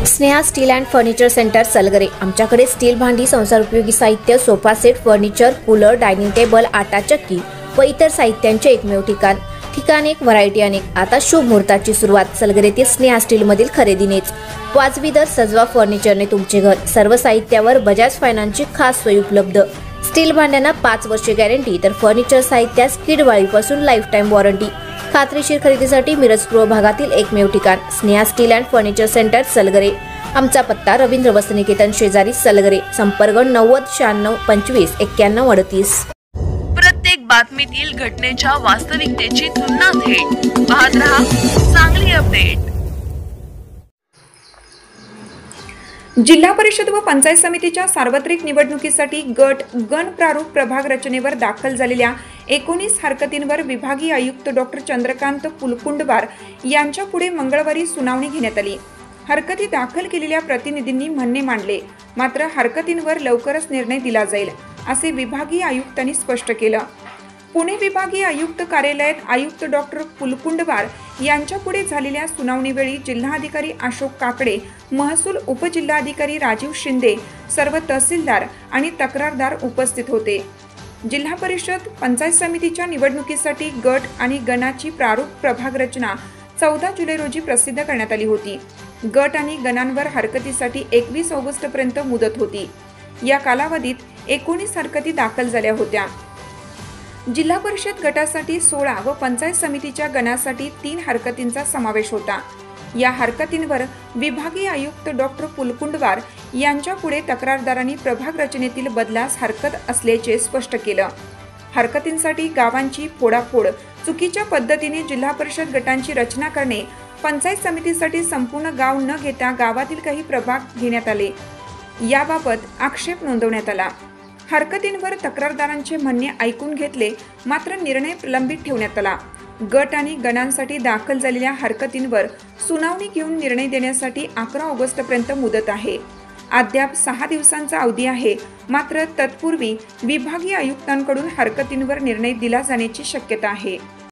Sneha steel and furniture centre Salgare. आमच्याकडे steel भांडी, संसार उपयोगी साहित्य, sofa set, furniture, cooler, dining table, आटा चक्की व इतर साहित्यांचे एकमेव ठिकाण एक, व्हरायटी अनेक। आता शुभ मुहूर्ताची सुरुवात सलगरेतील स्नेहा स्टील मधील खरेदीनेच। वाजवी दर, सजवा फर्निचरने तुमचे घर। सर्व साहित्यावर बजाज फायनान्सची खास सोय उपलब्ध। स्टील भांड्यांना 5 वर्षे गॅरंटी, तर फर्निचर साहित्यास किडवाळीपासून लाईफ टाइम वॉरंटी। खात्रीशीर खरेदीसाठी मिरज पूर्व भागातील एकमेव ठिकाण Sneha steel and furniture centre Salgare. आमचा पत्ता रवींद्र वस्त्रनिकेतन शेजारी सलगरे। संपर्क 90 96 25 91 38। प्रत्येक बातमीतील घटनेच्या वास्तविकतेची तुलना थेट पाहत रहा चांगली अपडेट। जिल्हा परिषद व पंचायत समितीच्या सार्वत्रिक निवडणुकीसाठी गट गण प्रारूप प्रभाग रचनेवर दाखल झालेल्या 19 हरकतींवर विभागीय आयुक्त डॉक्टर चंद्रकांत पुलकुंडवार यांच्या पुढे मंगळवारी सुनावणी घेण्यात आली। हरकती दाखल केलेल्या प्रतिनिधींनी म्हणणे मांडले, मात्र हरकतींवर लवकरच निर्णय दिला जाईल असे विभागीय आयुक्तांनी स्पष्ट केलं। पुणे विभागीय आयुक्त कार्यालयात आयुक्त डॉक्टर पुलकुंडवार यांच्या पुढे झालेल्या सुनावणीवेळी जिल्हाधिकारी अशोक काकडे, महसूल उपजिल्हाधिकारी राजीव शिंदे, सर्व तहसीलदार आणि तक्रारदार उपस्थित होते। जिल्हा परिषद पंचायत समितीच्या निवडणुकीसाठी गट आणि गणाची प्रारूप प्रभाग रचना 14 जुलै रोजी प्रसिद्ध करण्यात आली होती। गट आणि गणांवर हरकतीसाठी 21 ऑगस्टपर्यंत मुदत होती। या कालावधीत 19 हरकती दाखल झाल्या होत्या। जिल्हा परिषद गटासाठी 16 व पंचायत समितीच्या गणासाठी 3 हरकतींचा समावेश होता। या हरकतींवर विभागीय आयुक्त डॉक्टर पुलकुंडवार यांच्या पुढे तक्रारदारांनी प्रभाग रचनेतील बदलास हरकत असल्याचे स्पष्ट केलं। हरकतींसाठी गावांची फोडाफोड, चुकीच्या पद्धतीने जिल्हा परिषद गटांची रचना करणे, पंचायत समितीसाठी संपूर्ण गाव न घेता गावातील काही प्रभाग घेण्यात आले, याबाबत आक्षेप नोंदवण्यात आला। हरकतींवर तक्रारदारांचे म्हणणे ऐकून घेतले, मात्र निर्णय प्रलंबित ठेवण्यात आला। गट आणि गणांसाठी दाखल झालेल्या हरकतींवर सुनावणी घेऊन निर्णय देण्यासाठी 11 ऑगस्टपर्यंत मुदत आहे। अद्याप 6 दिवसांचा अवधी आहे, मात्र तत्पूर्वी विभागीय आयुक्तांकडून हरकतींवर निर्णय दिला जाण्याची शक्यता आहे।